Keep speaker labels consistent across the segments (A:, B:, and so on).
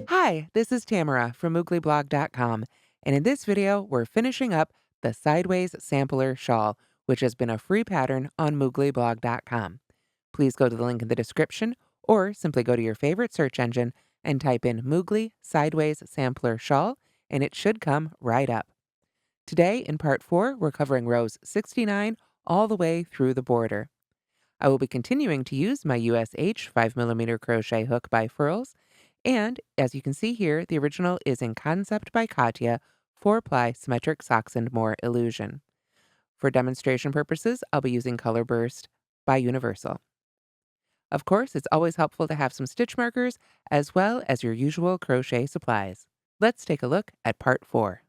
A: Hi, this is Tamara from mooglyblog.com, and in this video, we're finishing up the Sideways Sampler Shawl, which has been a free pattern on mooglyblog.com. Please go to the link in the description, or simply go to your favorite search engine and type in Moogly Sideways Sampler Shawl, and it should come right up. Today, in part 4, we're covering rows 69 all the way through the border. I will be continuing to use my USH 5mm crochet hook by Furls, and as you can see here, the original is in Concept by Katia, 4-ply Symmetric Socks and More Illusion. For demonstration purposes, I'll be using Colorburst by Universal. Of course, it's always helpful to have some stitch markers as well as your usual crochet supplies. Let's take a look at part 4.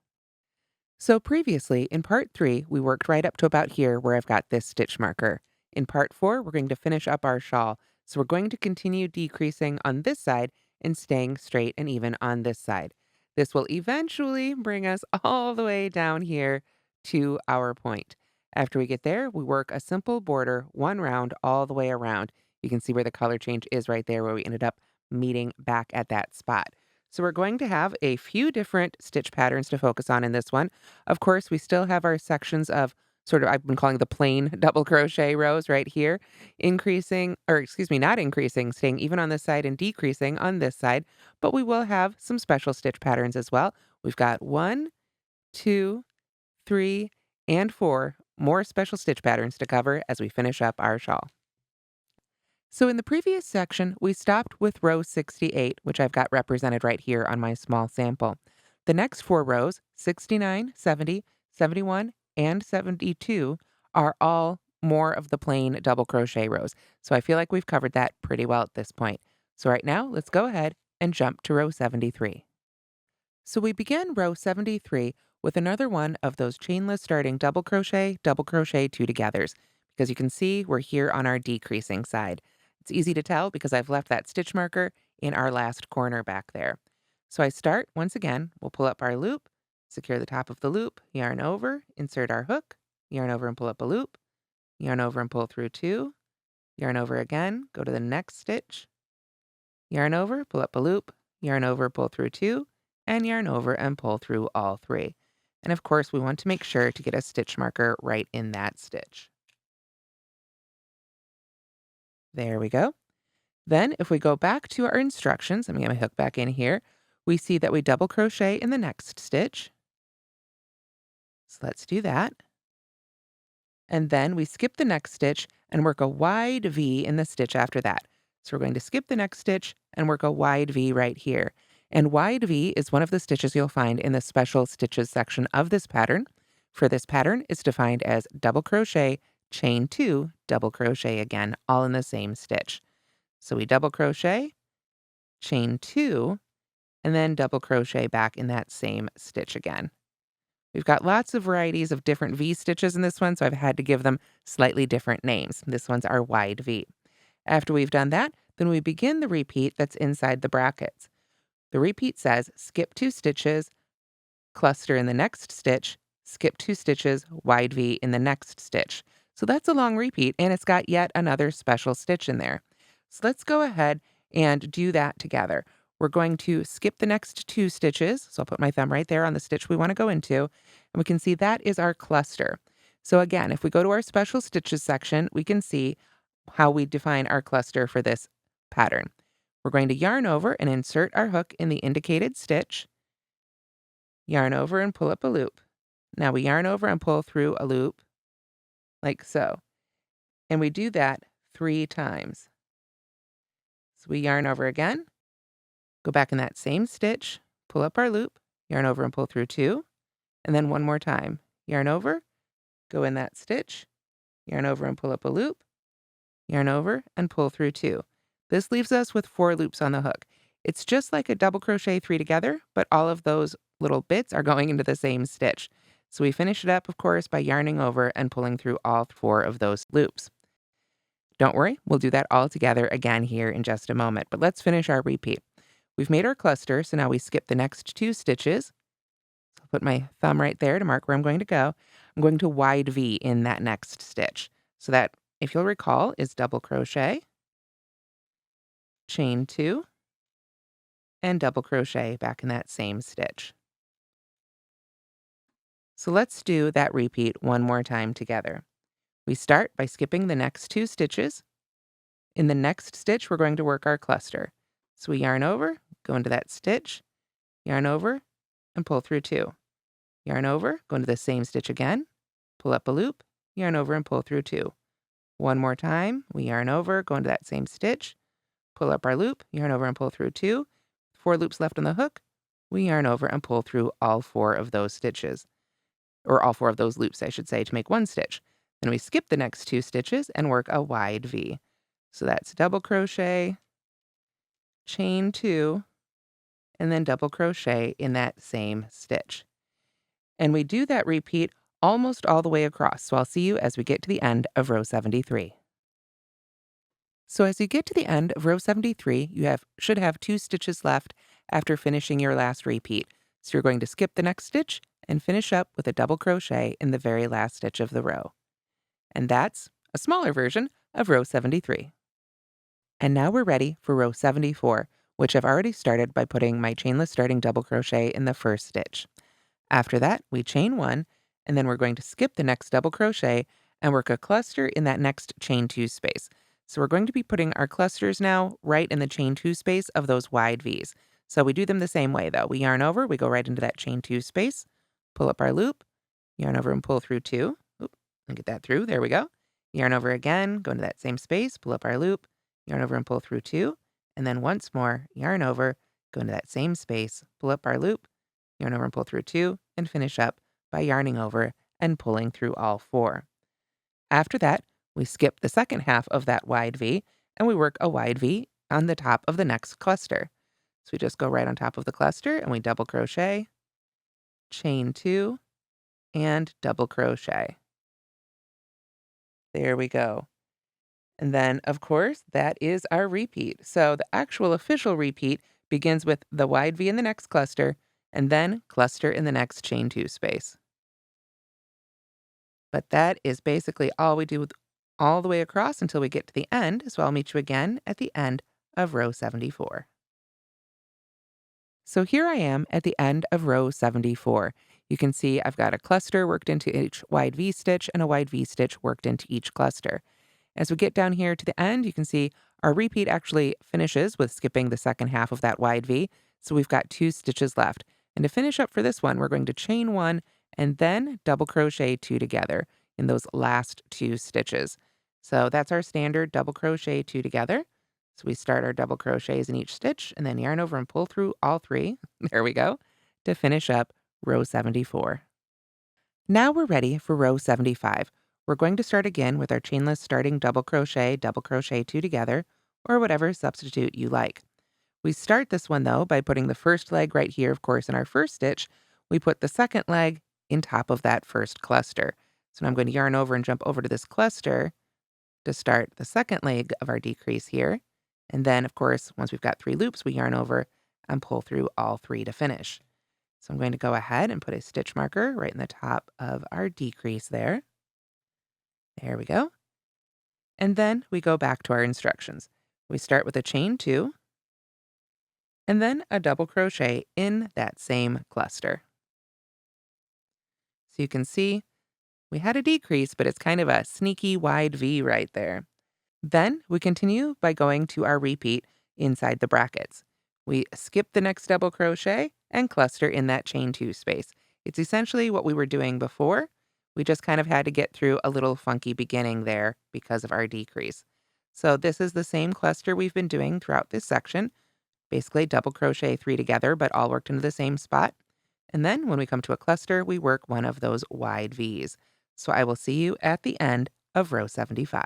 A: So previously, in part 3, we worked right up to about here where I've got this stitch marker. In part 4, we're going to finish up our shawl, so we're going to continue decreasing on this side and staying straight and even on this side. This will eventually bring us all the way down here to our point. After we get there, we work a simple border, one round all the way around. You can see where the color change is right there where we ended up meeting back at that spot. So we're going to have a few different stitch patterns to focus on in this one. Of course, we still have our sections of sort of, I've been calling the plain double crochet rows right here, increasing, or excuse me, not increasing, staying even on this side and decreasing on this side, but we will have some special stitch patterns as well. We've got 1, 2, 3, and 4 more special stitch patterns to cover as we finish up our shawl. So in the previous section, we stopped with row 68, which I've got represented right here on my small sample. The next 4 rows, 69, 70, 71, and 72, are all more of the plain double crochet rows. So I feel like we've covered that pretty well at this point. So right now, let's go ahead and jump to row 73. So we begin row 73 with another one of those chainless starting double crochet, 2 togethers, because you can see we're here on our decreasing side. It's easy to tell because I've left that stitch marker in our last corner back there. So I start, once again, we'll pull up our loop, secure the top of the loop, yarn over, insert our hook, yarn over and pull up a loop, yarn over and pull through 2, yarn over again, go to the next stitch, yarn over, pull up a loop, yarn over, pull through 2, and yarn over and pull through all 3. And of course, we want to make sure to get a stitch marker right in that stitch. There we go. Then if we go back to our instructions, let me get my hook back in here, we see that we double crochet in the next stitch. So let's do that. And then we skip the next stitch and work a wide V in the stitch after that. So we're going to skip the next stitch and work a wide V right here. And wide V is one of the stitches you'll find in the special stitches section of this pattern. For this pattern, it's defined as double crochet, chain 2, double crochet again, all in the same stitch. So we double crochet, chain 2, and then double crochet back in that same stitch again. We've got lots of varieties of different V stitches in this one, so I've had to give them slightly different names. This one's our wide V. After we've done that, then we begin the repeat that's inside the brackets. The repeat says skip 2 stitches, cluster in the next stitch, skip 2 stitches, wide V in the next stitch. So that's a long repeat, and it's got yet another special stitch in there. So let's go ahead and do that together. We're going to skip the next 2 stitches. So I'll put my thumb right there on the stitch we want to go into, and we can see that is our cluster. So again, if we go to our special stitches section, we can see how we define our cluster for this pattern. We're going to yarn over and insert our hook in the indicated stitch, yarn over and pull up a loop. Now we yarn over and pull through a loop like so. And we do that 3 times. So we yarn over again, go back in that same stitch, pull up our loop, yarn over and pull through 2, and then one more time. Yarn over, go in that stitch, yarn over and pull up a loop, yarn over and pull through 2. This leaves us with 4 loops on the hook. It's just like a double crochet 3 together, but all of those little bits are going into the same stitch. So we finish it up, of course, by yarning over and pulling through all 4 of those loops. Don't worry, we'll do that all together again here in just a moment, but let's finish our repeat. We've made our cluster, so now we skip the next 2 stitches. So I'll put my thumb right there to mark where I'm going to go. I'm going to wide V in that next stitch. So that, if you'll recall, is double crochet, chain 2, and double crochet back in that same stitch. So let's do that repeat one more time together. We start by skipping the next 2 stitches. In the next stitch, we're going to work our cluster. So we yarn over, go into that stitch, yarn over, and pull through 2. Yarn over, go into the same stitch again, pull up a loop, yarn over and pull through 2. One more time, we yarn over, go into that same stitch, pull up our loop, yarn over and pull through 2. 4 loops left on the hook, we yarn over and pull through all 4 of those stitches. Or all 4 of those loops, I should say, to make 1 stitch. Then we skip the next 2 stitches and work a wide V. So that's double crochet, chain 2, and then double crochet in that same stitch. And we do that repeat almost all the way across. So I'll see you as we get to the end of row 73. So as you get to the end of row 73, you should have 2 stitches left after finishing your last repeat. So you're going to skip the next stitch and finish up with a double crochet in the very last stitch of the row. And that's a smaller version of row 73. And now we're ready for row 74, which I've already started by putting my chainless starting double crochet in the first stitch. After that, we chain 1, and then we're going to skip the next double crochet and work a cluster in that next chain 2 space. So we're going to be putting our clusters now right in the chain 2 space of those wide V's. So we do them the same way though. We yarn over, we go right into that chain 2 space, pull up our loop, yarn over and pull through 2. Oop, and get that through, there we go. Yarn over again, go into that same space, pull up our loop, yarn over and pull through 2. And then once more, yarn over, go into that same space, pull up our loop, yarn over and pull through 2, and finish up by yarning over and pulling through all 4. After that, we skip the second half of that wide V, and we work a wide V on the top of the next cluster. So we just go right on top of the cluster, and we double crochet, chain 2, and double crochet. There we go. And then, of course, that is our repeat. So the actual official repeat begins with the wide V in the next cluster, and then cluster in the next chain 2 space. But that is basically all we do all the way across until we get to the end, so I'll meet you again at the end of row 74. So here I am at the end of row 74. You can see I've got a cluster worked into each wide V stitch and a wide V stitch worked into each cluster. As we get down here to the end, you can see our repeat actually finishes with skipping the second half of that wide V, so we've got 2 stitches left. And to finish up for this one, we're going to chain 1 and then double crochet 2 together in those last 2 stitches. So that's our standard double crochet 2 together. So we start our double crochets in each stitch and then yarn over and pull through all 3. There we go. To finish up row 74. Now we're ready for row 75. We're going to start again with our chainless starting double crochet 2 together, or whatever substitute you like. We start this one though by putting the first leg right here, of course, in our first stitch. We put the second leg in top of that first cluster. So now I'm going to yarn over and jump over to this cluster to start the second leg of our decrease here. And then, of course, once we've got 3 loops, we yarn over and pull through all 3 to finish. So I'm going to go ahead and put a stitch marker right in the top of our decrease there. There we go. And then we go back to our instructions. We start with a chain 2, and then a double crochet in that same cluster. So you can see we had a decrease, but it's kind of a sneaky wide V right there. Then we continue by going to our repeat inside the brackets. We skip the next double crochet and cluster in that chain 2 space. It's essentially what we were doing before. We just kind of had to get through a little funky beginning there because of our decrease. So this is the same cluster we've been doing throughout this section. Basically double crochet 3 together, but all worked into the same spot. And then when we come to a cluster, we work one of those wide V's. So I will see you at the end of row 75.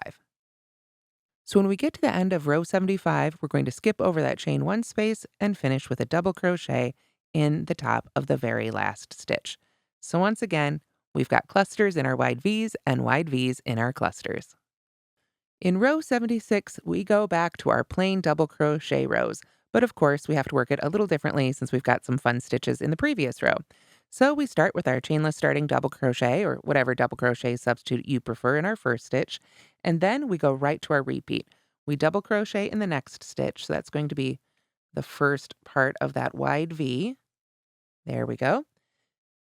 A: So when we get to the end of row 75, we're going to skip over that chain 1 space and finish with a double crochet in the top of the very last stitch. So once again, we've got clusters in our wide V's and wide V's in our clusters. In row 76, we go back to our plain double crochet rows, but of course we have to work it a little differently since we've got some fun stitches in the previous row. So we start with our chainless starting double crochet, or whatever double crochet substitute you prefer, in our first stitch, and then we go right to our repeat. we double crochet in the next stitch. So that's going to be the first part of that wide V. There we go.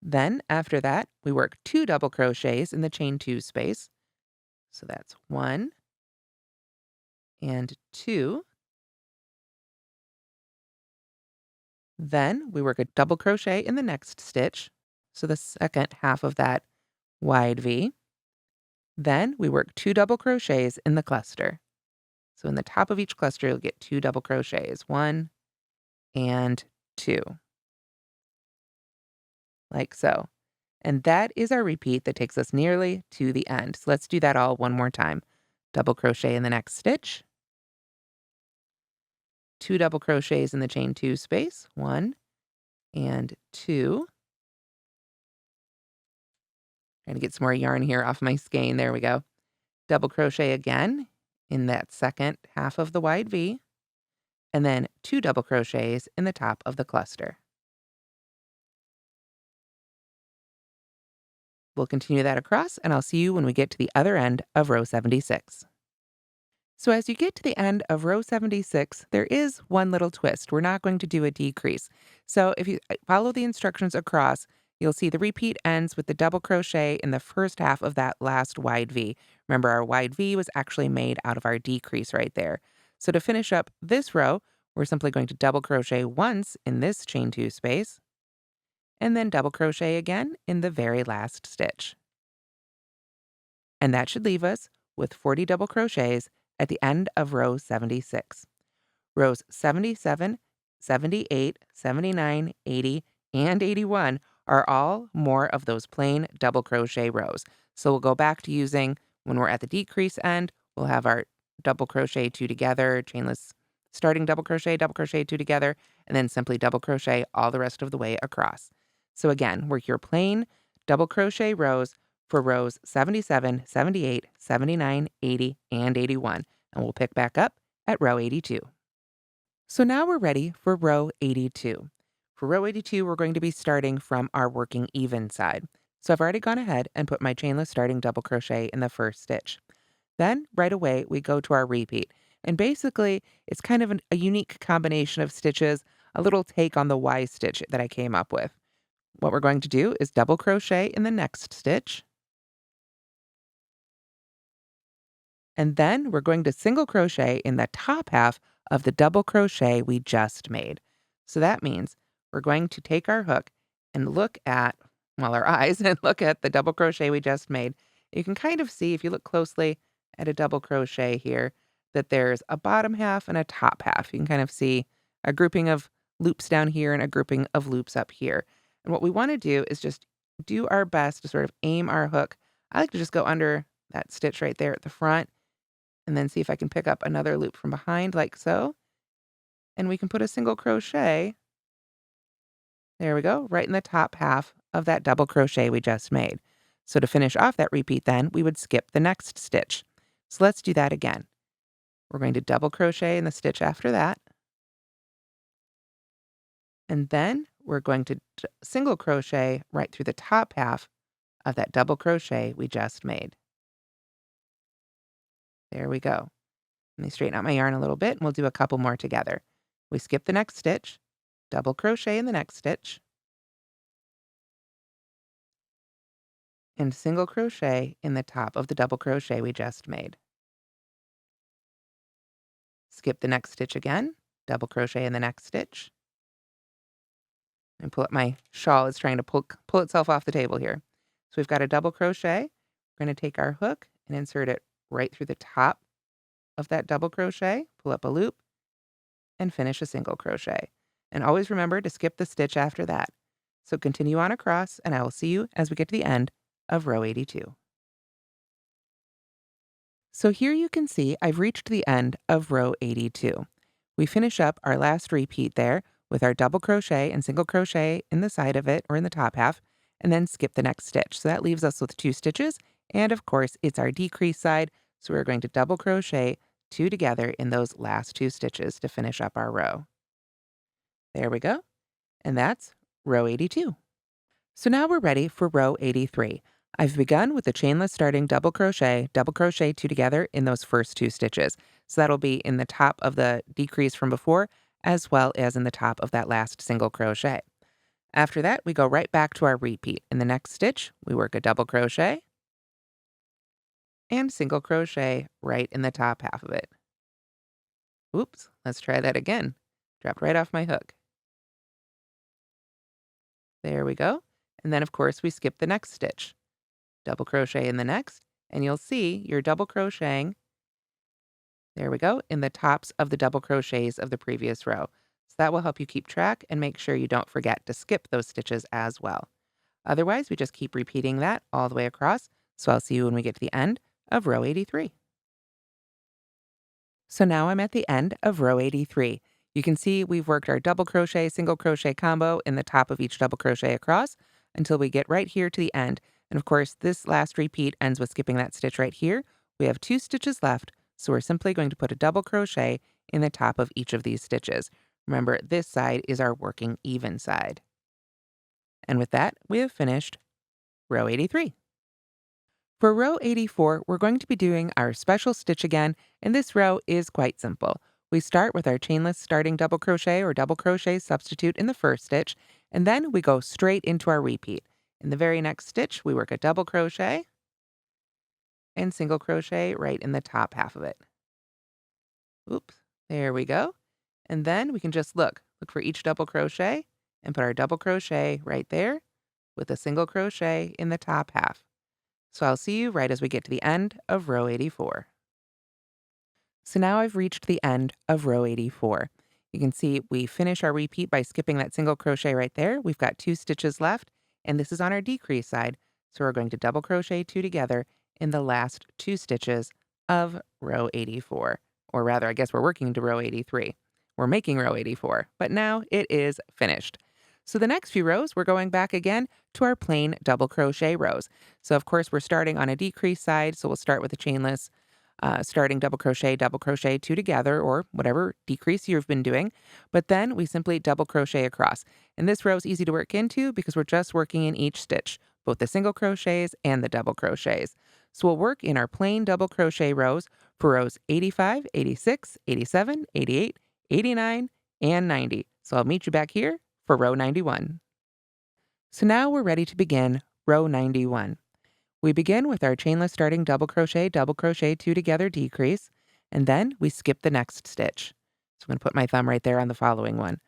A: Then after that, we work 2 double crochets in the chain 2 space. So that's 1 and 2. Then we work a double crochet in the next stitch, so the second half of that wide V. Then we work 2 double crochets in the cluster. So in the top of each cluster, you'll get 2 double crochets, 1 and 2, like so. And that is our repeat that takes us nearly to the end. So let's do that all one more time. Double crochet in the next stitch, 2 double crochets in the chain 2 space, 1 and 2. Trying to get some more yarn here off my skein. There we go. Double crochet again in that second half of the wide V, and then 2 double crochets in the top of the cluster. We'll continue that across, and I'll see you when we get to the other end of row 76. So as you get to the end of row 76, there is one little twist. We're not going to do a decrease. So if you follow the instructions across, you'll see the repeat ends with the double crochet in the first half of that last wide V. Remember, our wide V was actually made out of our decrease right there. So to finish up this row, we're simply going to double crochet once in this chain 2 space, and then double crochet again in the very last stitch. And that should leave us with 40 double crochets at the end of row 76. Rows 77, 78, 79, 80, and 81 are all more of those plain double crochet rows. So we'll go back to using, when we're at the decrease end, we'll have our double crochet 2 together, chainless starting double crochet 2 together, and then simply double crochet all the rest of the way across. So again, work your plain double crochet rows for rows 77, 78, 79, 80, and 81, and we'll pick back up at row 82. So now we're ready for row 82. For row 82, we're going to be starting from our working even side. So I've already gone ahead and put my chainless starting double crochet in the first stitch. Then right away, we go to our repeat. And basically, it's kind of a unique combination of stitches, a little take on the Y stitch that I came up with. What we're going to do is double crochet in the next stitch. And then we're going to single crochet in the top half of the double crochet we just made. So that means we're going to take our hook and look at, well, our eyes, and look at the double crochet we just made. You can kind of see, if you look closely at a double crochet here, that there's a bottom half and a top half. You can kind of see a grouping of loops down here and a grouping of loops up here. And what we want to do is just do our best to sort of aim our hook. I like to just go under that stitch right there at the front, and then see if I can pick up another loop from behind like so. And we can put a single crochet, there we go, right in the top half of that double crochet we just made. So to finish off that repeat then, we would skip the next stitch. So let's do that again. We're going to double crochet in the stitch after that. And then we're going to single crochet right through the top half of that double crochet we just made. There we go. Let me straighten out my yarn a little bit, and we'll do a couple more together. We skip the next stitch, double crochet in the next stitch, and single crochet in the top of the double crochet we just made. Skip the next stitch again, double crochet in the next stitch, and pull up my shawl. It's trying to pull itself off the table here. So we've got a double crochet. We're going to take our hook and insert it right through the top of that double crochet, pull up a loop, and finish a single crochet. And always remember to skip the stitch after that. So continue on across, and I will see you as we get to the end of row 82. So here you can see I've reached the end of row 82. We finish up our last repeat there with our double crochet and single crochet in the side of it, or in the top half, and then skip the next stitch. So that leaves us with 2 stitches, and of course it's our decrease side, so we're going to double crochet 2 together in those last 2 stitches to finish up our row. There we go, and that's row 82. So now we're ready for row 83. I've begun with the chainless starting double crochet 2 together in those first 2 stitches. So that'll be in the top of the decrease from before, as well as in the top of that last single crochet. After that, we go right back to our repeat. In the next stitch, we work a double crochet and single crochet right in the top half of it. Oops, let's try that again. Dropped right off my hook. There we go. And then, of course, we skip the next stitch. Double crochet in the next, and you'll see you're double crocheting, there we go, in the tops of the double crochets of the previous row. So that will help you keep track and make sure you don't forget to skip those stitches as well. Otherwise, we just keep repeating that all the way across. So I'll see you when we get to the end of row 83. So now I'm at the end of row 83. You can see we've worked our double crochet, single crochet combo in the top of each double crochet across until we get right here to the end. And of course, this last repeat ends with skipping that stitch right here. We have 2 stitches left, so we're simply going to put a double crochet in the top of each of these stitches. Remember, this side is our working even side. And with that, we have finished row 83. For row 84, we're going to be doing our special stitch again, and this row is quite simple. We start with our chainless starting double crochet or double crochet substitute in the first stitch, and then we go straight into our repeat. In the very next stitch, we work a double crochet and single crochet right in the top half of it. Oops, there we go. And then we can just look for each double crochet and put our double crochet right there with a single crochet in the top half. So I'll see you right as we get to the end of row 84. So now I've reached the end of row 84. You can see we finish our repeat by skipping that single crochet right there. We've got 2 stitches left, and this is on our decrease side. So we're going to double crochet 2 together in the last 2 stitches of row 84. Or rather, I guess we're working to row 83. We're making row 84, but now it is finished. So the next few rows, we're going back again to our plain double crochet rows. So of course, we're starting on a decrease side, so we'll start with a chainless starting double crochet, 2 together, or whatever decrease you've been doing. But then we simply double crochet across. And this row is easy to work into because we're just working in each stitch, both the single crochets and the double crochets. So we'll work in our plain double crochet rows for rows 85, 86, 87, 88, 89, and 90. So I'll meet you back here for row 91. So now we're ready to begin row 91. We begin with our chainless starting double crochet, 2 together decrease, and then we skip the next stitch. So I'm going to put my thumb right there on the following one.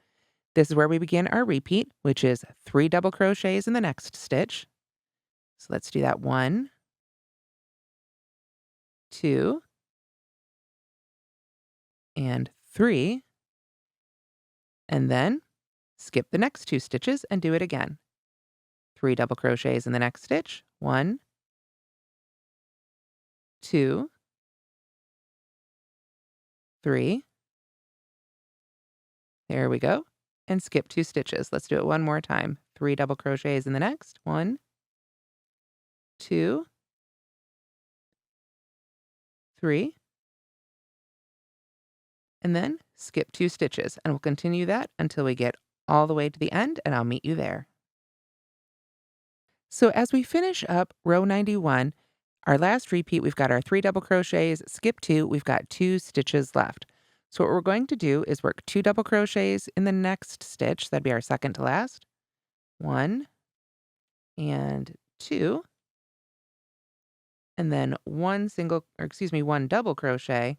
A: This is where we begin our repeat, which is 3 double crochets in the next stitch. So let's do that 1, 2, and 3, and then skip the next 2 stitches and do it again. 3 double crochets in the next stitch, 1, 2, 3. There we go. And skip 2 stitches. Let's do it one more time. 3 double crochets in the next. 1, 2, 3. And then skip 2 stitches. And we'll continue that until we get all the way to the end, and I'll meet you there. So as we finish up row 91, our last repeat, we've got our 3 double crochets, skip 2, we've got 2 stitches left. So what we're going to do is work 2 double crochets in the next stitch. That'd be our second to last. 1 and 2. And then one double crochet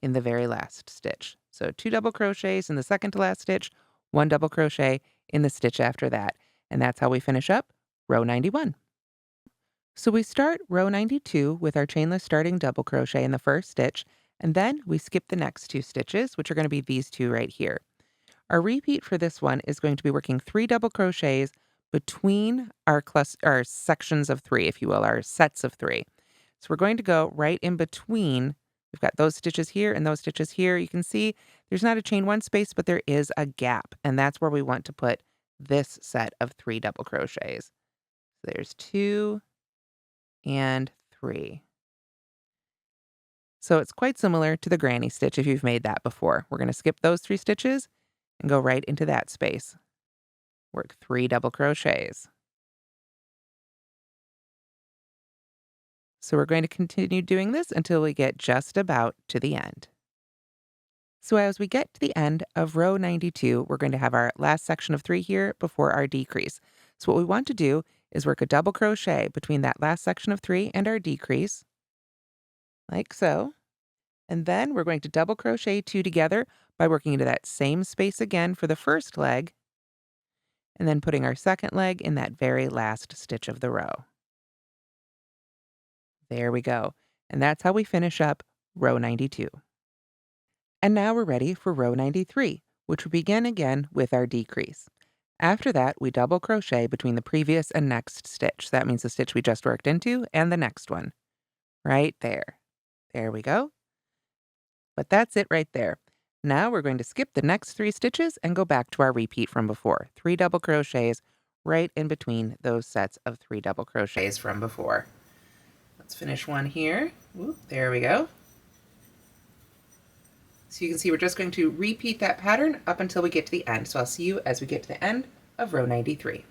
A: in the very last stitch. So 2 double crochets in the second to last stitch, 1 double crochet in the stitch after that. And that's how we finish up row 91. So we start row 92 with our chainless starting double crochet in the first stitch, and then we skip the next 2 stitches, which are going to be these 2 right here. Our repeat for this one is going to be working 3 double crochets between our sections of 3, if you will, our sets of 3. So we're going to go right in between. We've got those stitches here and those stitches here. You can see there's not a chain 1 space, but there is a gap, and that's where we want to put this set of 3 double crochets. So there's 2 and 3. So it's quite similar to the granny stitch if you've made that before. We're going to skip those 3 stitches and go right into that space. Work 3 double crochets. So we're going to continue doing this until we get just about to the end. So as we get to the end of row 92, we're going to have our last section of 3 here before our decrease. So what we want to do is work a double crochet between that last section of 3 and our decrease, like so. And then we're going to double crochet 2 together by working into that same space again for the first leg, and then putting our second leg in that very last stitch of the row. There we go. And that's how we finish up row 92. And now we're ready for row 93, which will begin again with our decrease. After that, we double crochet between the previous and next stitch. That means the stitch we just worked into and the next one. Right there. There we go. But that's it right there. Now we're going to skip the next 3 stitches and go back to our repeat from before. 3 double crochets right in between those sets of 3 double crochets from before. Let's finish one here. Whoop, there we go. So you can see we're just going to repeat that pattern up until we get to the end. So I'll see you as we get to the end of row 93.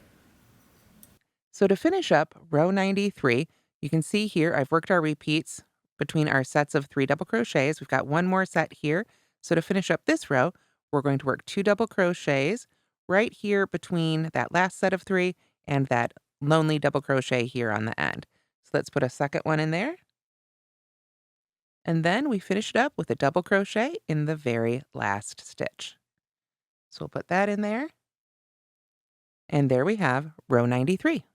A: So to finish up row 93, you can see here I've worked our repeats between our sets of 3 double crochets. We've got one more set here. So to finish up this row, we're going to work 2 double crochets right here between that last set of 3 and that lonely double crochet here on the end. So let's put a second one in there. And then we finish it up with a double crochet in the very last stitch. So we'll put that in there. And there we have row 93.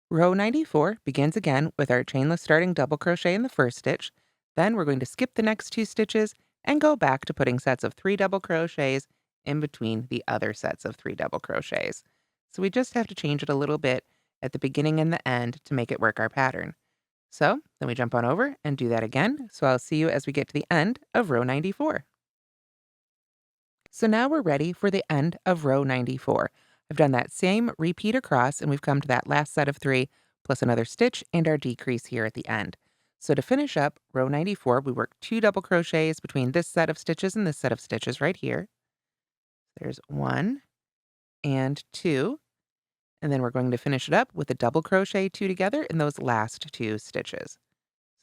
A: Row 94 begins again with our chainless starting double crochet in the first stitch. Then we're going to skip the next 2 stitches and go back to putting sets of 3 double crochets in between the other sets of 3 double crochets. So we just have to change it a little bit at the beginning and the end to make it work our pattern. So then we jump on over and do that again. So I'll see you as we get to the end of row 94. So now we're ready for the end of row 94. I've done that same repeat across and we've come to that last set of 3 plus another stitch and our decrease here at the end. So to finish up row 94, we work 2 double crochets between this set of stitches and this set of stitches right here. There's 1 and 2. And then we're going to finish it up with a double crochet 2 together in those last 2 stitches.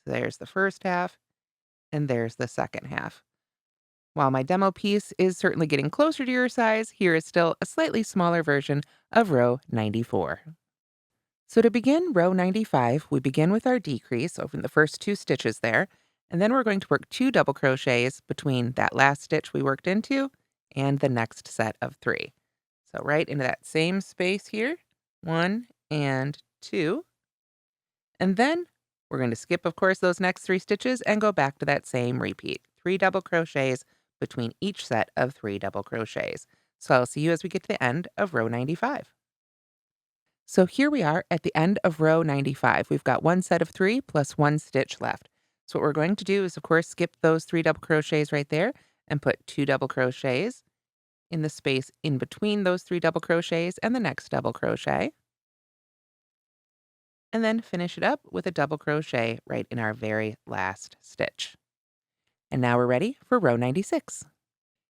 A: So there's the first half, and there's the second half. While my demo piece is certainly getting closer to your size, here is still a slightly smaller version of row 94. So to begin row 95, we begin with our decrease over the first 2 stitches there, and then we're going to work 2 double crochets between that last stitch we worked into and the next set of 3. So right into that same space here, 1 and 2. And then we're going to skip, of course, those next 3 stitches and go back to that same repeat. 3 double crochets between each set of 3 double crochets. So I'll see you as we get to the end of row 95. So here we are at the end of row 95. We've got one set of 3 plus 1 stitch left. So what we're going to do is, of course, skip those 3 double crochets right there and put 2 double crochets in the space in between those 3 double crochets and the next double crochet. And then finish it up with a double crochet right in our very last stitch. And now we're ready for row 96.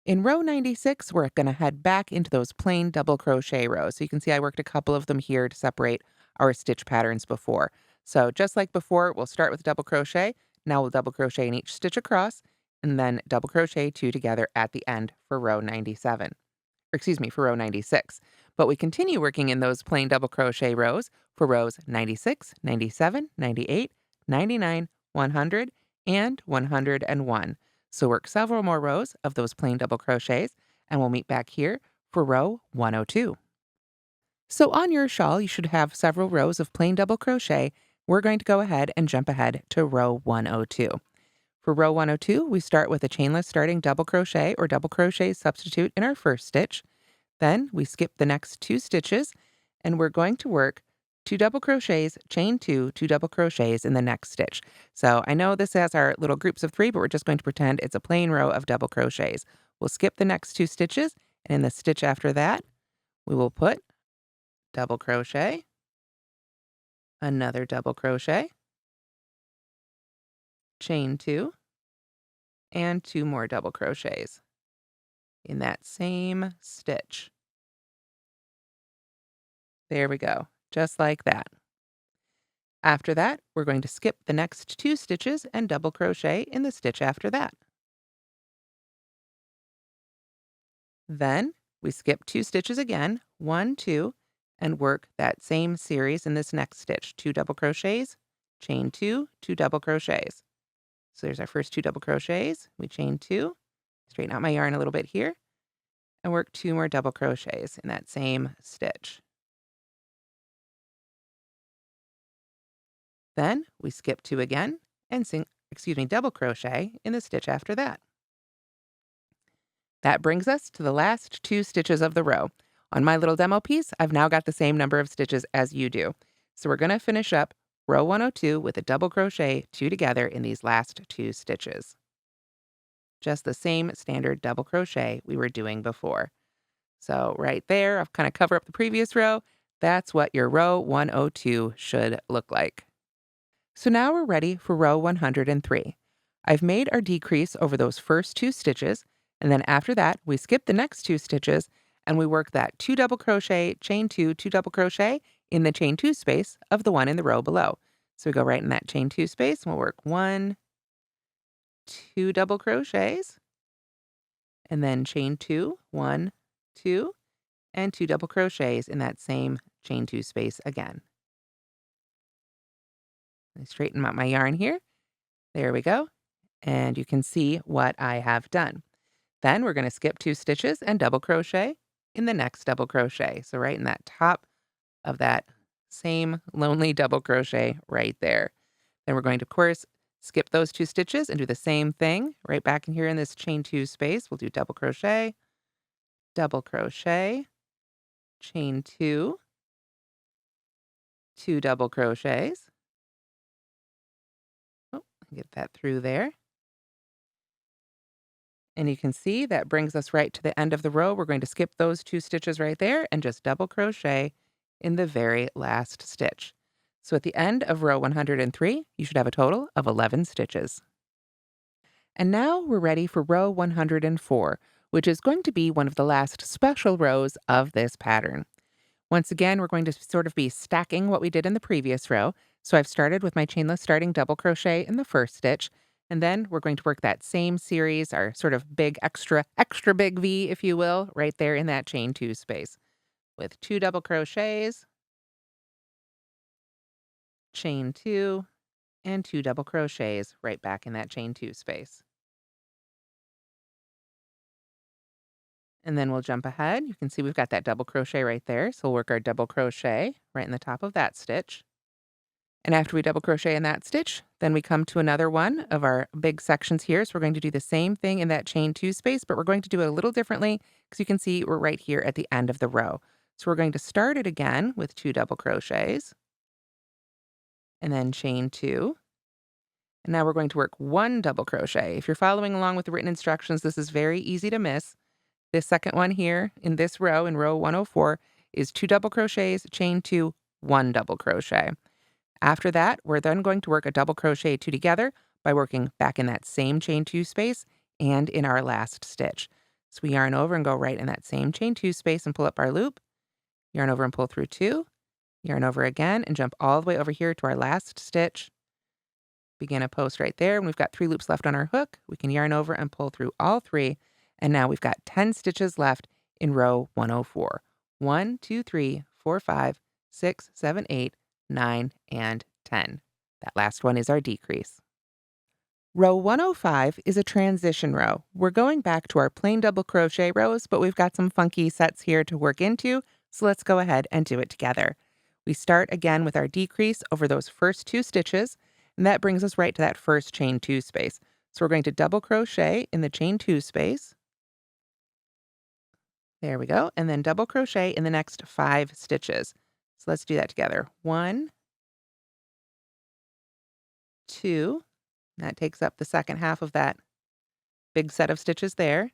A: In row 96, we're going to head back into those plain double crochet rows. So you can see I worked a couple of them here to separate our stitch patterns before. So just like before, we'll start with double crochet. Now we'll double crochet in each stitch across, and then double crochet 2 together at the end for row 97. Or excuse me, for row 96. But we continue working in those plain double crochet rows for rows 96, 97, 98, 99, 100, and 101. So work several more rows of those plain double crochets, and we'll meet back here for row 102. So on your shawl, you should have several rows of plain double crochet. We're going to go ahead and jump ahead to row 102. For row 102, we start with a chainless starting double crochet or double crochet substitute in our first stitch. Then we skip the next 2 stitches, and we're going to work 2 double crochets, chain 2, 2 double crochets in the next stitch. So I know this has our little groups of 3, but we're just going to pretend it's a plain row of double crochets. We'll skip the next 2 stitches, and in the stitch after that, we will put double crochet, another double crochet, chain 2, and 2 more double crochets in that same stitch. There we go, just like that. After that, we're going to skip the next 2 stitches and double crochet in the stitch after that. Then we skip 2 stitches again, 1, 2, and work that same series in this next stitch. 2 double crochets, chain 2, 2 double crochets. So there's our first 2 double crochets. We chain 2, straighten out my yarn a little bit here, and work 2 more double crochets in that same stitch. Then we skip 2 again and double crochet in the stitch after that. That brings us to the last 2 stitches of the row. On my little demo piece, I've now got the same number of stitches as you do. So we're going to finish up row 102 with a double crochet 2 together in these last 2 stitches. Just the same standard double crochet we were doing before. So right there, I've kind of covered up the previous row. That's what your row 102 should look like. So now we're ready for row 103. I've made our decrease over those first 2 stitches, and then after that, we skip the next 2 stitches, and we work that 2 double crochet, chain 2, 2 double crochet in the chain 2 space of the one in the row below. So we go right in that chain 2 space, and we'll work 1, 2 double crochets, and then chain 2, 1, 2, and 2 double crochets in that same chain 2 space again. I straighten out my yarn here. There we go. And you can see what I have done. Then we're going to skip 2 stitches and double crochet in the next double crochet. So right in that top of that same lonely double crochet right there. Then we're going to, of course, skip those 2 stitches and do the same thing right back in here in this chain 2 space. We'll do double crochet, chain 2, 2 double crochets. Oh, get that through there. And you can see that brings us right to the end of the row. We're going to skip those 2 stitches right there and just double crochet in the very last stitch. So at the end of row 103, you should have a total of 11 stitches. And now we're ready for row 104, which is going to be one of the last special rows of this pattern. Once again, we're going to sort of be stacking what we did in the previous row. So I've started with my chainless starting double crochet in the first stitch, and then we're going to work that same series, our sort of big extra big V, if you will, right there in that chain 2 space with 2 double crochets, chain 2, and 2 double crochets right back in that chain 2 space. And then we'll jump ahead. You can see we've got that double crochet right there. So we'll work our double crochet right in the top of that stitch. And after we double crochet in that stitch, then we come to another one of our big sections here. So we're going to do the same thing in that chain 2 space, but we're going to do it a little differently because you can see we're right here at the end of the row. So we're going to start it again with 2 double crochets and then chain 2. And now we're going to work 1 double crochet. If you're following along with the written instructions, this is very easy to miss. This second one here in this row, in row 104, is 2 double crochets, chain 2, 1 double crochet. After that, we're then going to work a double crochet 2 together by working back in that same chain 2 space and in our last stitch. So we yarn over and go right in that same chain 2 space and pull up our loop, yarn over and pull through 2, yarn over again and jump all the way over here to our last stitch. Begin a post right there, and we've got 3 loops left on our hook. We can yarn over and pull through all 3, and now we've got 10 stitches left in row 104. 1, 2, 3, 4, 5, 6, 7, 8, 9, and 10. That last one is our decrease. Row 105 is a transition row. We're going back to our plain double crochet rows, but we've got some funky sets here to work into, so let's go ahead and do it together. We start again with our decrease over those first 2 stitches, and that brings us right to that first chain 2 space. So we're going to double crochet in the chain 2 space. There we go. And then double crochet in the next 5 stitches. So let's do that together. 1, 2. That takes up the second half of that big set of stitches there.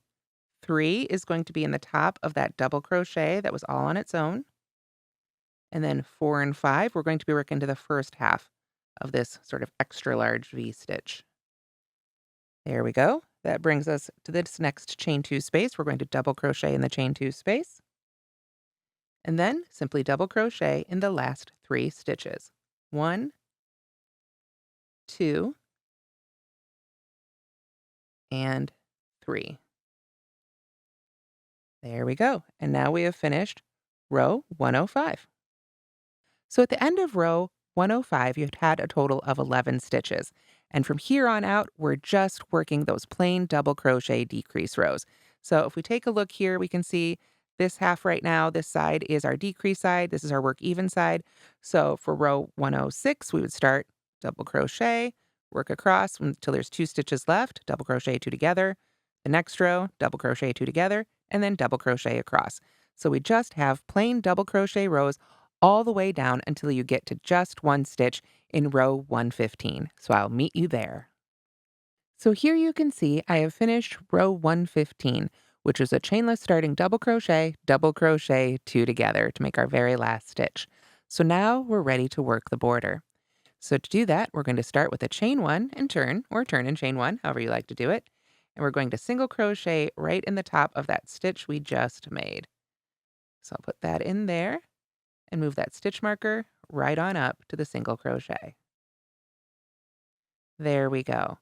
A: 3 is going to be in the top of that double crochet that was all on its own. And then 4 and 5, we're going to be working to the first half of this sort of extra large V stitch. There we go. That brings us to this next chain 2 space. We're going to double crochet in the chain 2 space. And then simply double crochet in the last 3 stitches. 1, 2, and 3. There we go. And now we have finished row 105. So at the end of row 105, you've had a total of 11 stitches. And from here on out, we're just working those plain double crochet decrease rows. So if we take a look here, we can see this half right now, this side is our decrease side. This is our work even side. So for row 106, we would start double crochet, work across until there's 2 stitches left, double crochet 2 together. The next row, double crochet 2 together, and then double crochet across. So we just have plain double crochet rows all the way down until you get to just 1 stitch in row 115. So I'll meet you there. So here you can see I have finished row 115, which is a chainless starting double crochet 2 together to make our very last stitch. So now we're ready to work the border. So to do that, we're going to start with a chain 1 and turn, or turn and chain 1, however you like to do it. And we're going to single crochet right in the top of that stitch we just made. So I'll put that in there and move that stitch marker right on up to the single crochet. There we go.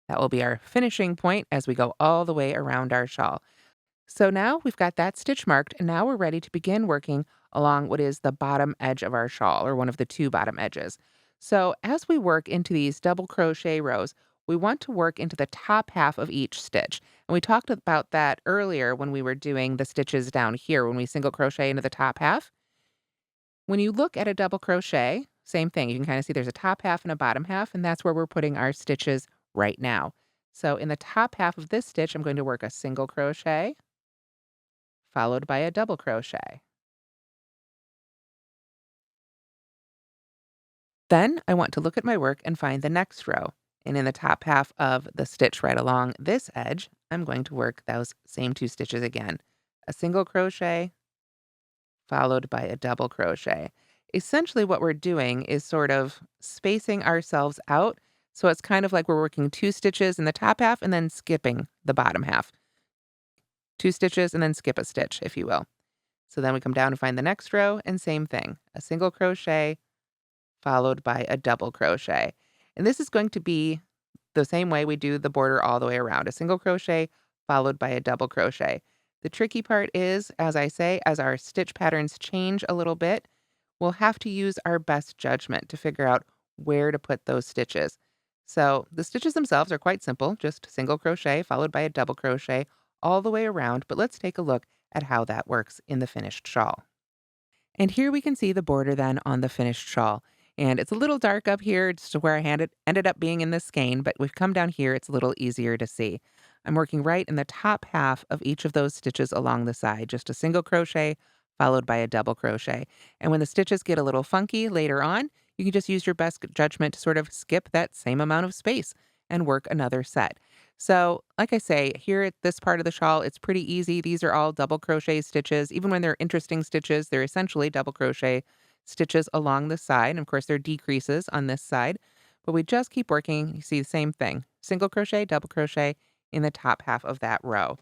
A: That will be our finishing point as we go all the way around our shawl. So now we've got that stitch marked, and now we're ready to begin working along what is the bottom edge of our shawl, or one of the 2 bottom edges. So as we work into these double crochet rows, we want to work into the top half of each stitch. And we talked about that earlier when we were doing the stitches down here, when we single crochet into the top half. When you look at a double crochet, same thing. You can kind of see there's a top half and a bottom half, and that's where we're putting our stitches right now. So in the top half of this stitch, I'm going to work a single crochet, followed by a double crochet. Then I want to look at my work and find the next row. And in the top half of the stitch right along this edge, I'm going to work those same 2 stitches again. A single crochet, followed by a double crochet. Essentially what we're doing is sort of spacing ourselves out. So it's kind of like we're working 2 stitches in the top half and then skipping the bottom half. 2 stitches and then skip a stitch, if you will. So then we come down and find the next row, and same thing. A single crochet, followed by a double crochet. And this is going to be the same way we do the border all the way around. A single crochet, followed by a double crochet. The tricky part is, as I say, as our stitch patterns change a little bit, we'll have to use our best judgment to figure out where to put those stitches. So the stitches themselves are quite simple, just single crochet followed by a double crochet all the way around, but let's take a look at how that works in the finished shawl. And here we can see the border then on the finished shawl. And it's a little dark up here, just where I ended up being in this skein, but we've come down here, it's a little easier to see. I'm working right in the top half of each of those stitches along the side, just a single crochet followed by a double crochet. And when the stitches get a little funky later on, you can just use your best judgment to sort of skip that same amount of space and work another set. So, like I say, here at this part of the shawl, it's pretty easy. These are all double crochet stitches. Even when they're interesting stitches, they're essentially double crochet stitches along the side. And of course, they're decreases on this side. But we just keep working. You see the same thing. Single crochet, double crochet in the top half of that row.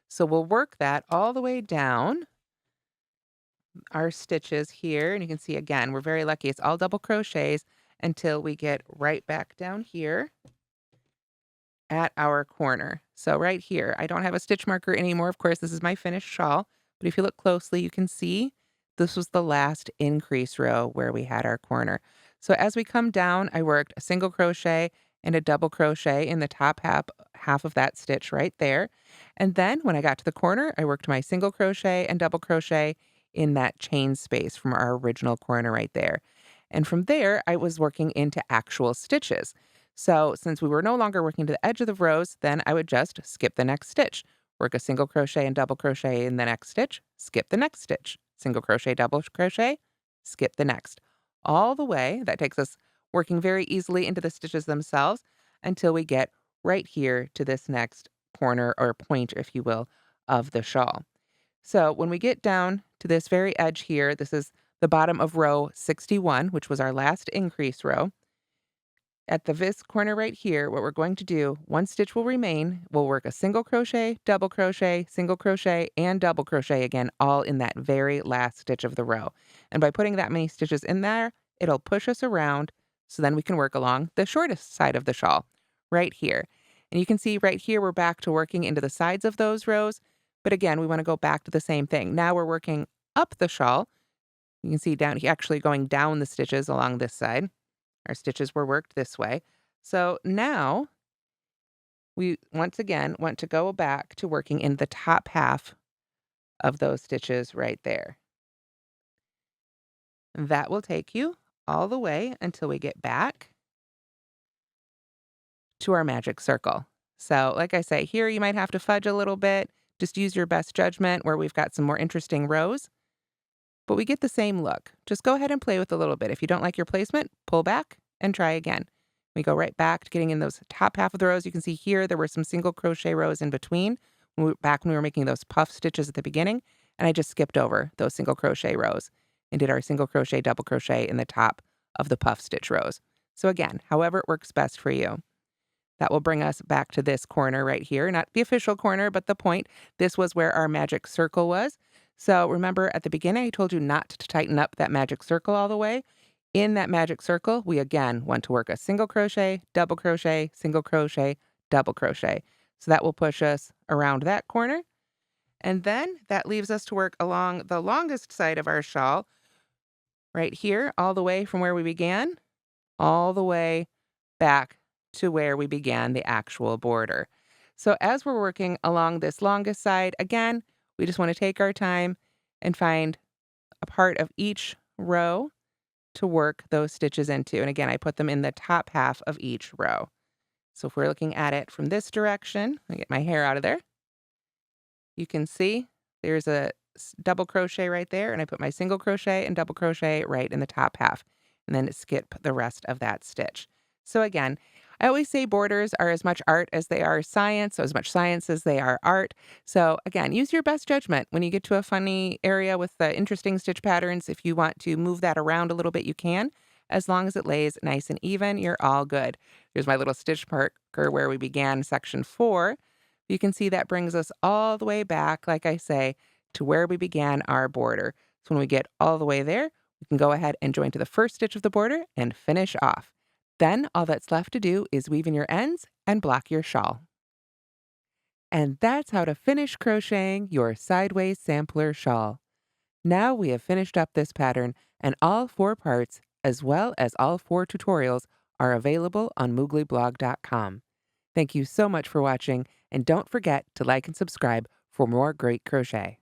A: So we'll work that all the way down our stitches here. And you can see again, we're very lucky. It's all double crochets until we get right back down here at our corner. So right here, I don't have a stitch marker anymore. Of course, this is my finished shawl, but if you look closely, you can see this was the last increase row where we had our corner. So as we come down, I worked a single crochet and a double crochet in the top half of that stitch right there. And then when I got to the corner, I worked my single crochet and double crochet in that chain space from our original corner right there. And from there, I was working into actual stitches. So since we were no longer working to the edge of the rows, then I would just skip the next stitch, work a single crochet and double crochet in the next stitch, skip the next stitch, single crochet, double crochet, skip the next. All the way, that takes us working very easily into the stitches themselves until we get right here to this next corner or point, if you will, of the shawl. So when we get down to this very edge here, this is the bottom of row 61, which was our last increase row. At this corner right here, what we're going to do, 1 stitch will remain. We'll work a single crochet, double crochet, single crochet, and double crochet again, all in that very last stitch of the row. And by putting that many stitches in there, it'll push us around so then we can work along the shortest side of the shawl right here. And you can see right here, we're back to working into the sides of those rows, But again, we want to go back to the same thing. Now we're working up the shawl. You can see down, actually going down the stitches along this side. Our stitches were worked this way. So now we once again want to go back to working in the top half of those stitches right there. That will take you all the way until we get back to our magic circle. So like I say, here you might have to fudge a little bit. Just use your best judgment where we've got some more interesting rows. But we get the same look. Just go ahead and play with a little bit. If you don't like your placement, pull back and try again. We go right back to getting in those top half of the rows. You can see here there were some single crochet rows in between back when we were making those puff stitches at the beginning. And I just skipped over those single crochet rows and did our single crochet, double crochet in the top of the puff stitch rows. So again, however it works best for you. That will bring us back to this corner right here. Not the official corner, but the point. This was where our magic circle was. So remember at the beginning, I told you not to tighten up that magic circle all the way. In that magic circle, we again want to work a single crochet, double crochet, single crochet, double crochet. So that will push us around that corner. And then that leaves us to work along the longest side of our shawl, right here, all the way from where we began, all the way back to where we began the actual border. So as we're working along this longest side, again, we just want to take our time and find a part of each row to work those stitches into. And again, I put them in the top half of each row. So if we're looking at it from this direction, let me get my hair out of there. You can see there's a double crochet right there, and I put my single crochet and double crochet right in the top half, and then skip the rest of that stitch. So again, I always say borders are as much art as they are science, so as much science as they are art. So again, use your best judgment. When you get to a funny area with the interesting stitch patterns, if you want to move that around a little bit, you can. As long as it lays nice and even, you're all good. Here's my little stitch marker where we began section 4. You can see that brings us all the way back, like I say, to where we began our border. So when we get all the way there, we can go ahead and join to the first stitch of the border and finish off. Then all that's left to do is weave in your ends and block your shawl. And that's how to finish crocheting your Sideways Sampler Shawl. Now we have finished up this pattern, and all 4 parts, as well as all 4 tutorials, are available on mooglyblog.com. Thank you so much for watching, and don't forget to like and subscribe for more great crochet.